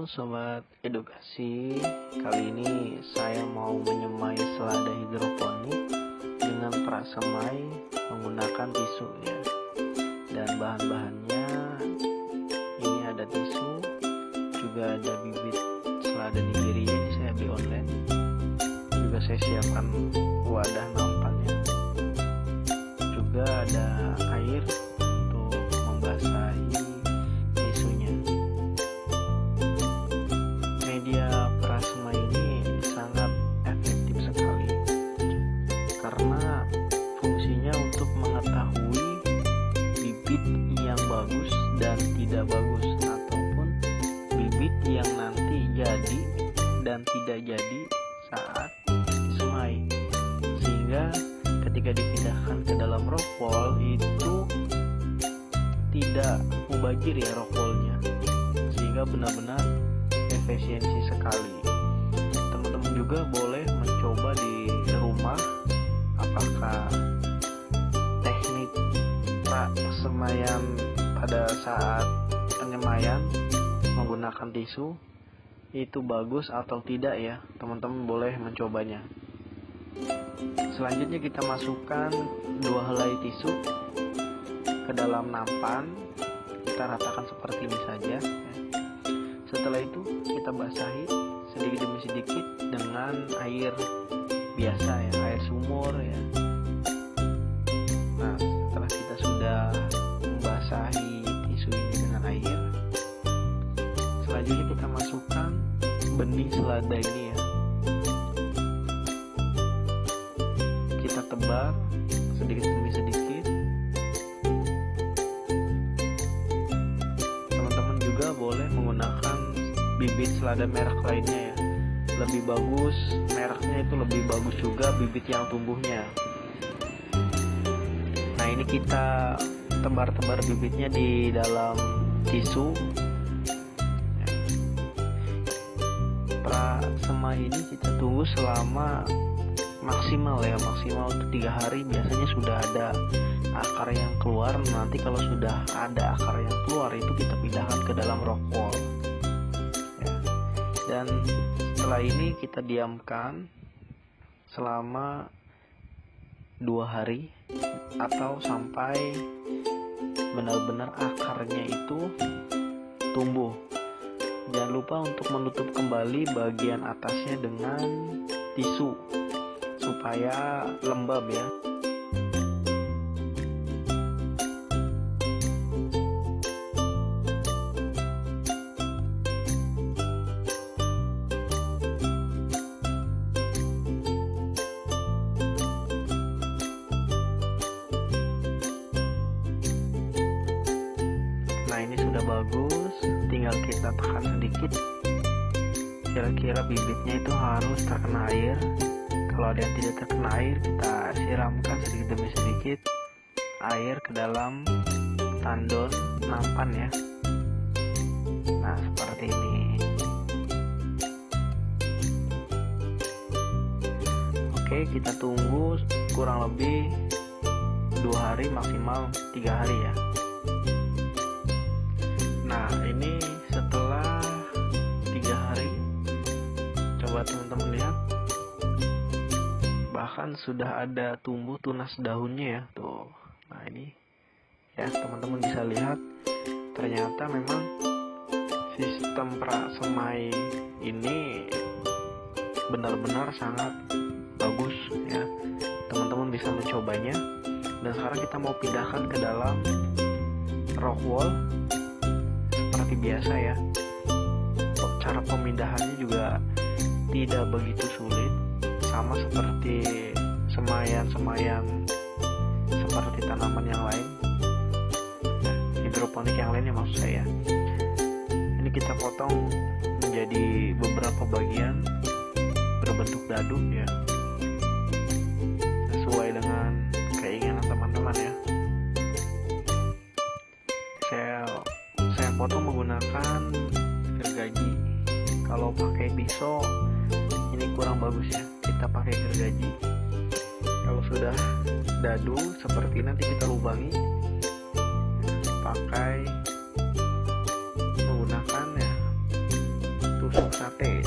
Sobat Edukasi, kali ini saya mau menyemai selada hidroponik dengan prasemai menggunakan tisu ya. Dan bahan-bahannya ini ada tisu, juga ada bibit selada Nigeria, ini saya beli online. Juga saya siapkan wadah nampannya. Juga ada air untuk membasahi tisunya. Media prasemai ini sangat efektif sekali karena fungsinya untuk mengetahui bibit yang bagus dan tidak bagus, ataupun bibit yang nanti jadi dan tidak jadi saat disemai, sehingga ketika dipindahkan ke dalam rockwool itu tidak mubazir ya rockwoolnya, sehingga benar-benar efisiensi sekali. Teman-teman juga boleh mencoba di rumah apakah teknik prasemaian pada saat penyemaian menggunakan tisu itu bagus atau tidak ya. Teman-teman boleh mencobanya. Selanjutnya kita masukkan 2 helai tisu ke dalam nampan, kita ratakan seperti ini saja ya. Setelah itu kita basahi sedikit demi sedikit dengan air biasa ya, air sumur ya. Nah, setelah kita sudah membasahi tisu ini dengan air, selanjutnya kita masukkan benih selada ini ya. Kita tebar sedikit demi sedikit. Teman-teman juga boleh menggunakan bibit selada merek lainnya ya. Lebih bagus, mereknya itu lebih bagus juga bibit yang tumbuhnya. Nah, ini kita tebar-tebar bibitnya di dalam tisu. Prasemai ini kita tunggu selama maksimal untuk 3 hari. Biasanya sudah ada akar yang keluar. Nanti kalau sudah ada akar yang keluar itu kita pindahkan ke dalam rockwool ya. Dan setelah ini kita diamkan selama 2 hari atau sampai benar-benar akarnya itu tumbuh. Jangan lupa untuk menutup kembali bagian atasnya dengan tisu supaya lembab ya. Nah, ini sudah bagus, tinggal kita tekan sedikit. Kira-kira bibitnya itu harus terkena air. Kalau ada yang tidak terkena air, kita siramkan sedikit demi sedikit air ke dalam tandon nampan ya. Nah, seperti ini. Oke, kita tunggu kurang lebih 2 hari, maksimal 3 hari ya. Nah, ini setelah 3 hari, coba teman-teman lihat, bahkan sudah ada tumbuh tunas daunnya ya tuh. Nah, ini ya, teman-teman bisa lihat ternyata memang sistem prasemai ini benar-benar sangat bagus ya. Teman-teman bisa mencobanya. Dan sekarang kita mau pindahkan ke dalam rockwool seperti biasa ya. Cara pemindahannya juga tidak begitu sulit, sama seperti semaian-semaian seperti tanaman yang lain, hidroponik yang lainnya maksud saya. Ini kita potong menjadi beberapa bagian berbentuk dadu ya, sesuai dengan keinginan teman-teman ya. Saya potong menggunakan gergaji. Kalau pakai pisau ini kurang bagus ya, kita pakai gergaji. Kalau sudah dadu seperti nanti kita lubangi pakai menggunakan ya sate.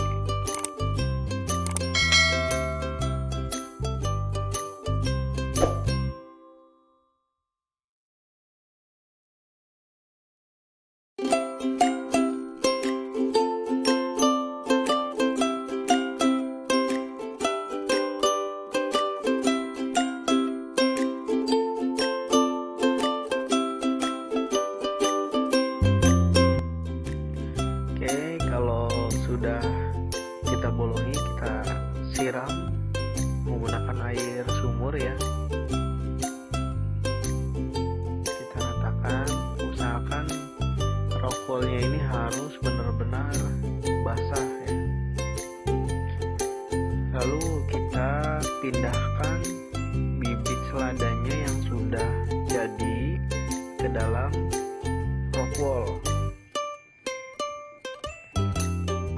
Oke, kalau sudah kita bolohi, kita siram menggunakan air sumur ya. Kita ratakan, usahakan rokolnya ini harus benar-benar basah ya. Lalu kita pindahkan bibit seladanya yang sudah jadi ke dalam rokwol.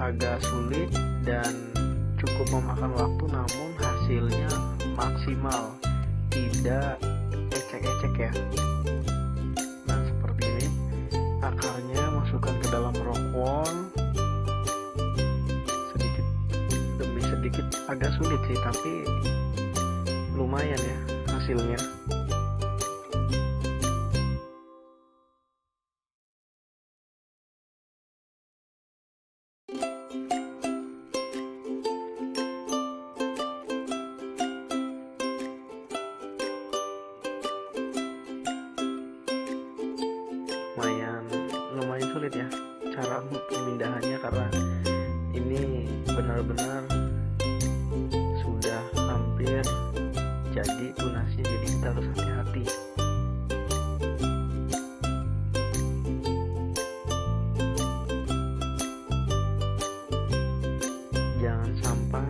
Agak sulit dan cukup memakan waktu, namun hasilnya maksimal, tidak ecek-ecek ya. Nah seperti ini, akarnya masukkan ke dalam rokwol sedikit demi sedikit, agak sulit sih tapi lumayan ya hasilnya. lumayan sulit ya cara pemindahannya, karena ini benar-benar sudah hampir jadi tunasnya, jadi kita harus hati-hati. Jangan sampai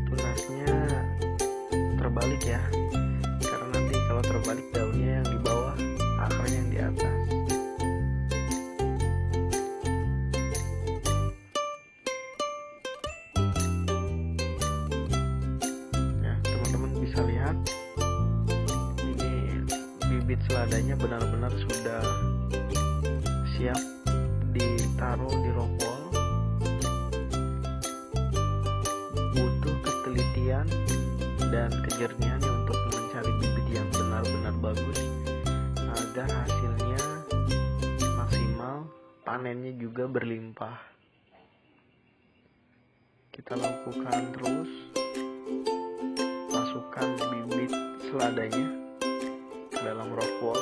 tunasnya terbalik ya, karena nanti kalau terbalik daunnya yang di bawah, akarnya yang di atas. Nah, teman-teman bisa lihat ini bibit seladanya benar-benar sudah siap ditaruh di rokwol. Butuh ketelitian dan kejernihan untuk mencari bibit yang benar-benar bagus agar hasilnya maksimal, panennya juga berlimpah. Kita lakukan terus, masukkan bibit seladanya ke dalam rokwol.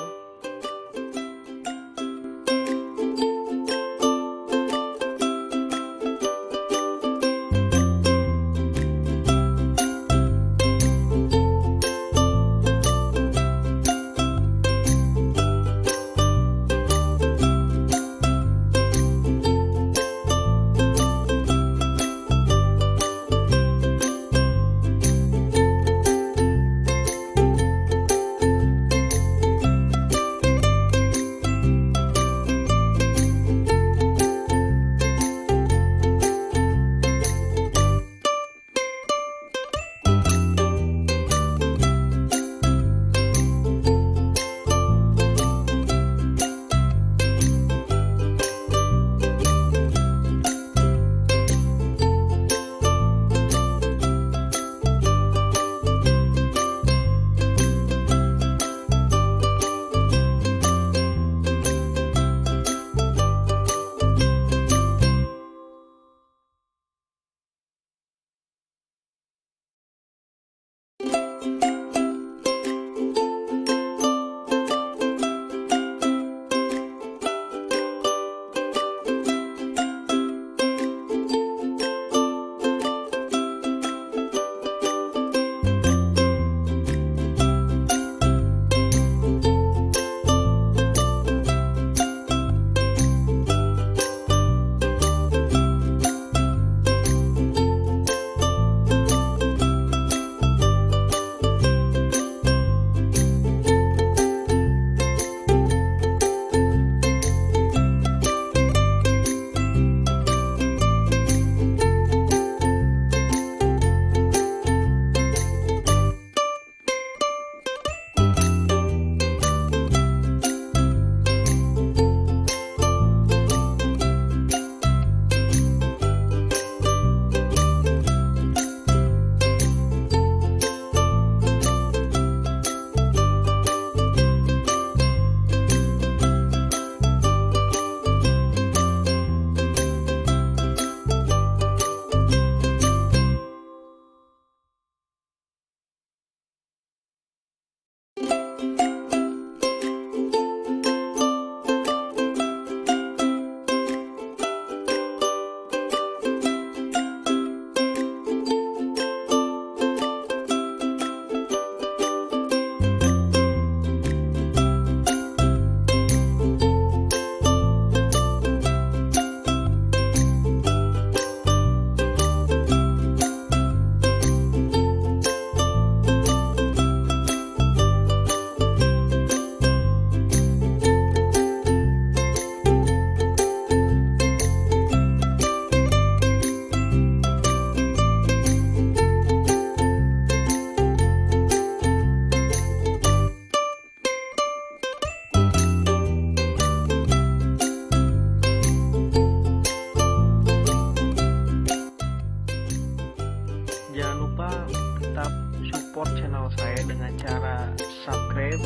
Jangan lupa tetap support channel saya dengan cara subscribe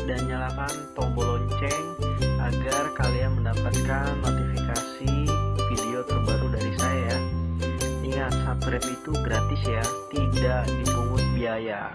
dan nyalakan tombol lonceng agar kalian mendapatkan notifikasi video terbaru dari saya. Ingat, subscribe itu gratis ya, tidak dipungut biaya.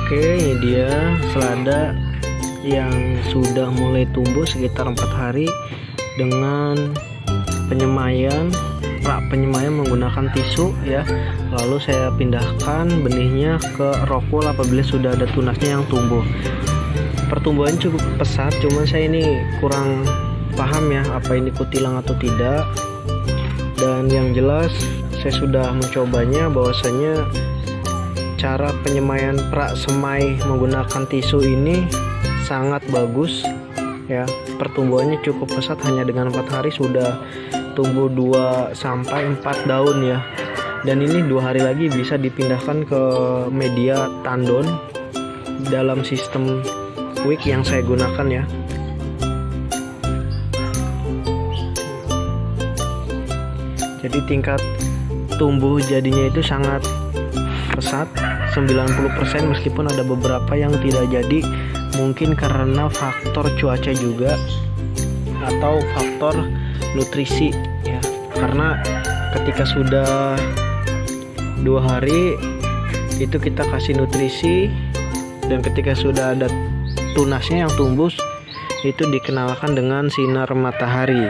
Oke, ini dia selada yang sudah mulai tumbuh sekitar 4 hari dengan penyemaian menggunakan tisu ya. Lalu saya pindahkan benihnya ke rock wool apabila sudah ada tunasnya yang tumbuh. Pertumbuhannya cukup pesat, cuman saya ini kurang paham ya apa ini kutilang atau tidak. Dan yang jelas saya sudah mencobanya, bahwasanya cara penyemaian prak semai menggunakan tisu ini sangat bagus ya. Pertumbuhannya cukup pesat, hanya dengan 4 hari sudah tumbuh 2 sampai 4 daun ya. Dan ini 2 hari lagi bisa dipindahkan ke media tandon dalam sistem wick yang saya gunakan ya. Jadi tingkat tumbuh jadinya itu sangat pesat, 90%, meskipun ada beberapa yang tidak jadi, mungkin karena faktor cuaca juga atau faktor nutrisi ya. Karena ketika sudah 2 hari itu kita kasih nutrisi, dan ketika sudah ada tunasnya yang tumbuh itu dikenalkan dengan sinar matahari.